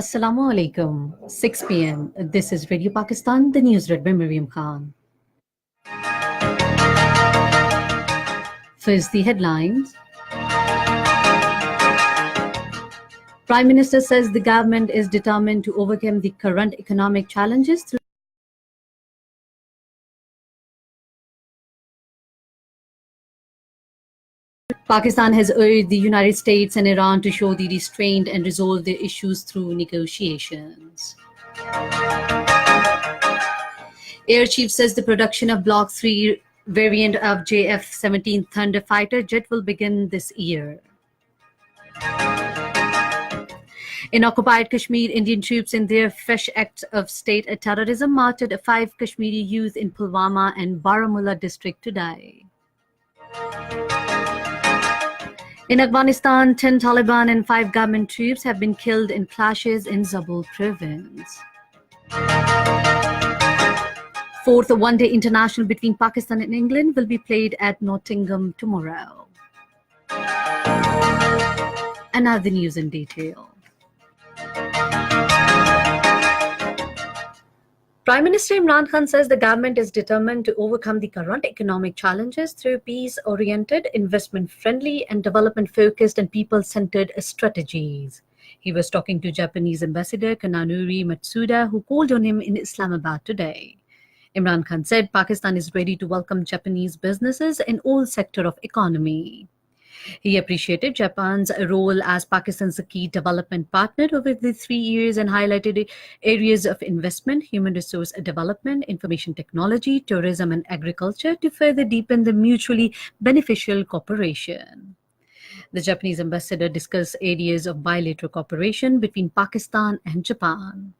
Assalamu alaikum. 6 p.m. This is Radio Pakistan, the news read by Miriam Khan. First, the headlines. Prime Minister says the government is determined to overcome the current economic challenges through Pakistan has urged the United States and Iran to show the restraint and resolve their issues through negotiations. Air Chief says the production of Block 3 variant of JF-17 Thunder fighter jet will begin this year. In occupied Kashmir, Indian troops in their fresh act of state terrorism martyred 5 Kashmiri youth in Pulwama and Baramulla district today. In Afghanistan, 10 Taliban and 5 government troops have been killed in clashes in Zabul province. Fourth one-day international between Pakistan and England will be played at Nottingham tomorrow. And now the news in detail. Prime Minister Imran Khan says the government is determined to overcome the current economic challenges through peace-oriented, investment-friendly and development-focused and people-centered strategies. He was talking to Japanese Ambassador Kananuri Matsuda, who called on him in Islamabad today. Imran Khan said Pakistan is ready to welcome Japanese businesses in all sectors of economy. He appreciated Japan's role as Pakistan's key development partner over the 3 years and highlighted areas of investment, human resource development, information technology, tourism and agriculture to further deepen the mutually beneficial cooperation. The Japanese ambassador discussed areas of bilateral cooperation between Pakistan and Japan.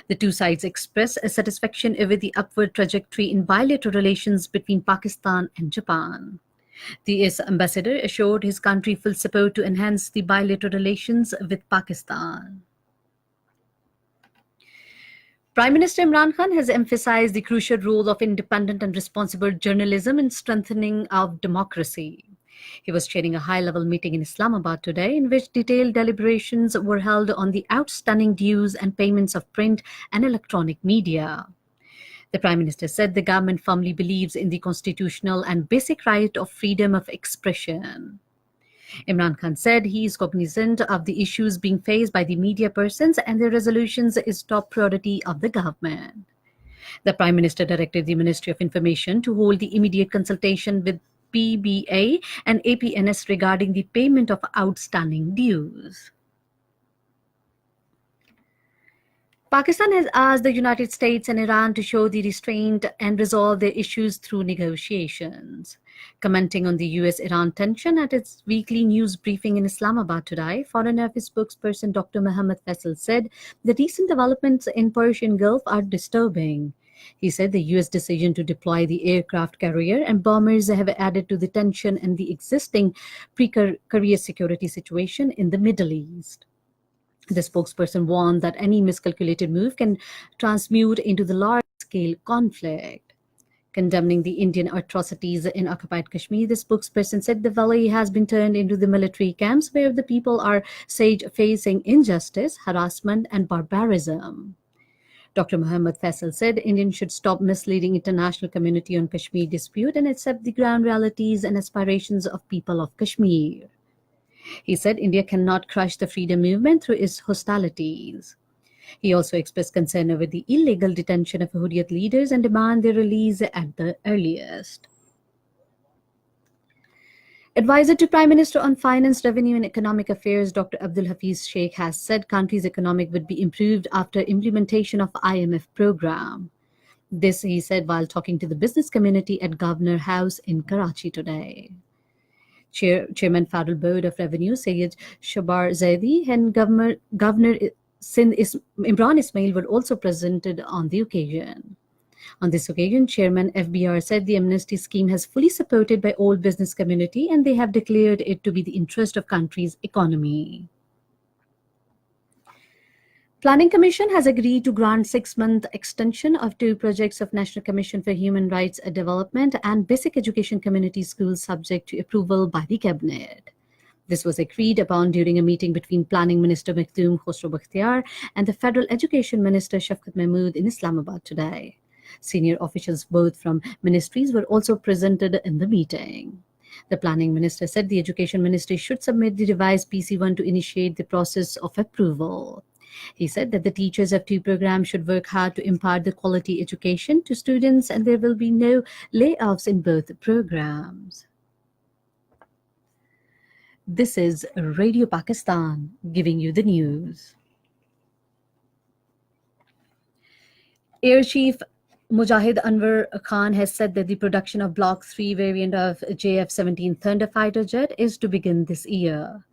The two sides expressed a satisfaction over the upward trajectory in bilateral relations between Pakistan and Japan. The US ambassador assured his country full support to enhance the bilateral relations with Pakistan. Prime Minister Imran Khan has emphasized the crucial role of independent and responsible journalism in strengthening our democracy. He was chairing a high-level meeting in Islamabad today in which detailed deliberations were held on the outstanding dues and payments of print and electronic media. The Prime Minister said the government firmly believes in the constitutional and basic right of freedom of expression. Imran Khan said he is cognizant of the issues being faced by the media persons and their resolutions is top priority of the government. The Prime Minister directed the Ministry of Information to hold the immediate consultation with PBA and APNS regarding the payment of outstanding dues. Pakistan has asked the United States and Iran to show the restraint and resolve their issues through negotiations. Commenting on the US-Iran tension at its weekly news briefing in Islamabad today, Foreign Affairs spokesperson Dr. Mohammad Faisal said the recent developments in Persian Gulf are disturbing. He said the US decision to deploy the aircraft carrier and bombers have added to the tension and the existing precarious security situation in the Middle East. The spokesperson warned that any miscalculated move can transmute into the large-scale conflict. Condemning the Indian atrocities in occupied Kashmir, the spokesperson said the valley has been turned into the military camps where the people are facing injustice, harassment and barbarism. Dr. Mohammad Faisal said Indians should stop misleading international community on Kashmir dispute and accept the ground realities and aspirations of people of Kashmir. He said India cannot crush the freedom movement through its hostilities. He also expressed concern over the illegal detention of Hurriyat leaders and demand their release at the earliest. Advisor to Prime Minister on Finance, Revenue and Economic Affairs, Dr. Abdul Hafiz Sheikh has said country's economic would be improved after implementation of IMF program. This he said while talking to the business community at Governor House in Karachi today. Chairman Federal Board of Revenue Syed Shabar Zaidi and Governor Sindh Imran Ismail were also presented on the occasion. On this occasion, Chairman FBR said the amnesty scheme has fully supported by all business community and they have declared it to be the interest of country's economy. Planning Commission has agreed to grant 6-month extension of 2 projects of National Commission for Human Rights Development and Basic Education Community Schools subject to approval by the Cabinet. This was agreed upon during a meeting between Planning Minister Makhdoom Khosrow Bakhtiar and the Federal Education Minister Shafqat Mahmood in Islamabad today. Senior officials both from ministries were also presented in the meeting. The Planning Minister said the Education Ministry should submit the revised PC1 to initiate the process of approval. He said that the Teachers of Two program should work hard to impart the quality education to students and there will be no layoffs in both programs. This is Radio Pakistan giving you the news. Air Chief Mujahid Anwar Khan has said that the production of Block 3 variant of JF-17 Thunder fighter jet is to begin this year.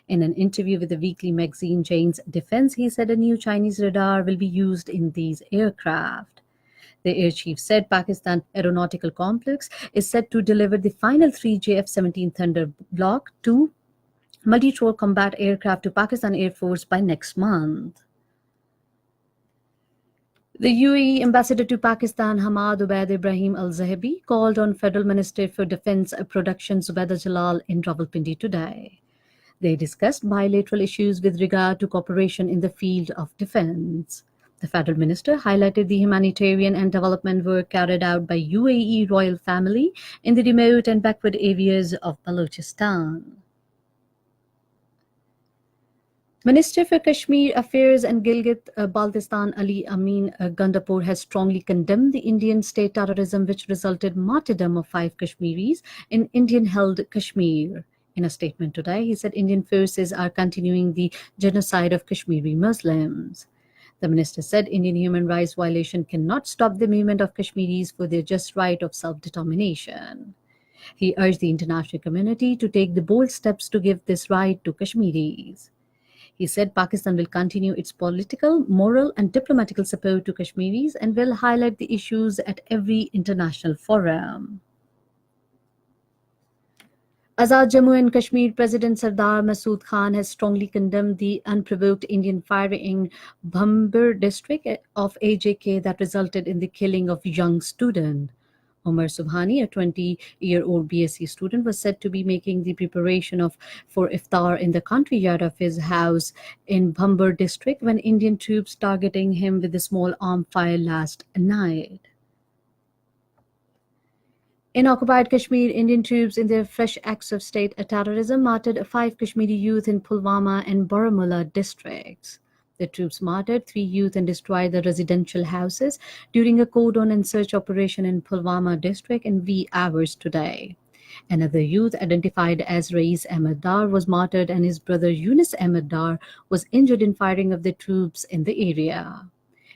In an interview with the weekly magazine Jane's Defense, he said a new Chinese radar will be used in these aircraft. The air chief said Pakistan Aeronautical Complex is set to deliver the final 3 JF-17 Thunder Block 2 multi-role combat aircraft to Pakistan Air Force by next month. The UAE ambassador to Pakistan, Hamad Ubaid Ibrahim Al-Zahabi, called on Federal Minister for Defense Production Zubaida Jalal in Rawalpindi today. They discussed bilateral issues with regard to cooperation in the field of defense. The Federal Minister highlighted the humanitarian and development work carried out by UAE royal family in the remote and backward areas of Balochistan. Minister for Kashmir Affairs and Gilgit-Baltistan Ali Amin Gandapur has strongly condemned the Indian state terrorism which resulted martyrdom of 5 Kashmiris in Indian-held Kashmir. In a statement today, he said Indian forces are continuing the genocide of Kashmiri Muslims. The minister said Indian human rights violation cannot stop the movement of Kashmiris for their just right of self-determination. He urged the international community to take the bold steps to give this right to Kashmiris. He said Pakistan will continue its political, moral and diplomatical support to Kashmiris and will highlight the issues at every international forum. Azad Jammu and Kashmir President Sardar Masood Khan has strongly condemned the unprovoked Indian firing in Bhambar district of AJK that resulted in the killing of young student. Omar Subhani, a 20-year-old BSc student, was said to be making the preparation for iftar in the country yard of his house in Bhambar district when Indian troops targeting him with a small arm fire last night. In occupied Kashmir, Indian troops in their fresh acts of state terrorism martyred 5 Kashmiri youth in Pulwama and Baramulla districts. The troops martyred 3 youth and destroyed the residential houses during a cordon and search operation in Pulwama district in wee hours today. Another youth, identified as Rais Ahmed Dar, was martyred and his brother Yunus Ahmed Dar was injured in firing of the troops in the area.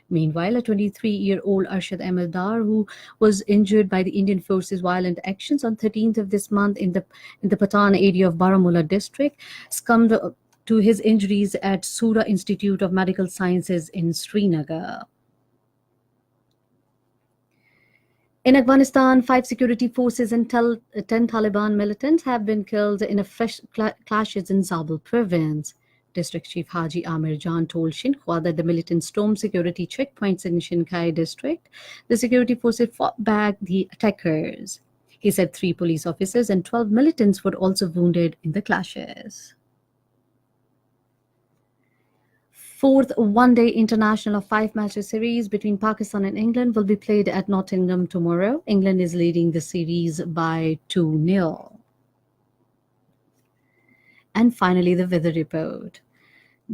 Meanwhile, a 23-year-old Arshad Ahmed Dar, who was injured by the Indian Forces' violent actions on 13th of this month in the Patan area of Baramulla district, succumbed to his injuries at Sura Institute of Medical Sciences in Srinagar. In Afghanistan, 5 security forces and 10 Taliban militants have been killed in a fresh clashes in Zabul province. District Chief Haji Amir Jan told Xinhua that the militants stormed security checkpoints in Xinkai district. The security forces fought back the attackers. He said 3 police officers and 12 militants were also wounded in the clashes. 4th one-day international of 5-match series between Pakistan and England will be played at Nottingham tomorrow. England is leading the series by 2-0. And finally, the weather report.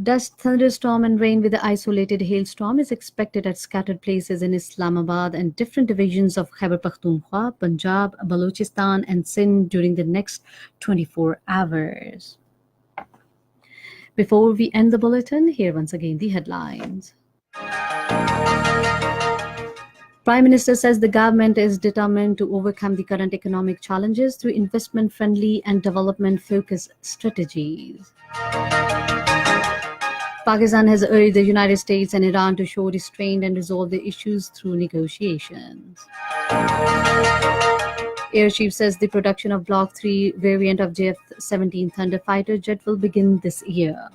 Dust, thunderstorm and rain with an isolated hailstorm is expected at scattered places in Islamabad and different divisions of Khyber Pakhtunkhwa, Punjab, Balochistan and Sindh during the next 24 hours. Before we end the bulletin, here once again the headlines. Prime Minister says the government is determined to overcome the current economic challenges through investment-friendly and development-focused strategies. Pakistan has urged the United States and Iran to show restraint and resolve the issues through negotiations. Air Chief says the production of Block 3 variant of JF-17 Thunder fighter jet will begin this year.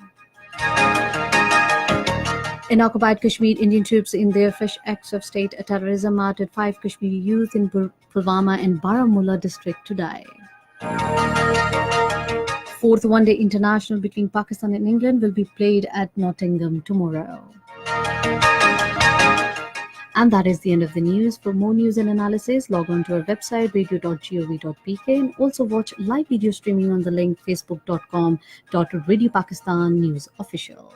In occupied Kashmir, Indian troops in their fresh acts of state terrorism martyred 5 Kashmiri youth in Pulwama and Baramulla district today. fourth one-day international between Pakistan and England will be played at Nottingham tomorrow. And that is the end of the news. For more news and analysis, log on to our website radio.gov.pk and also watch live video streaming on the link facebook.com.radio Pakistan News Official.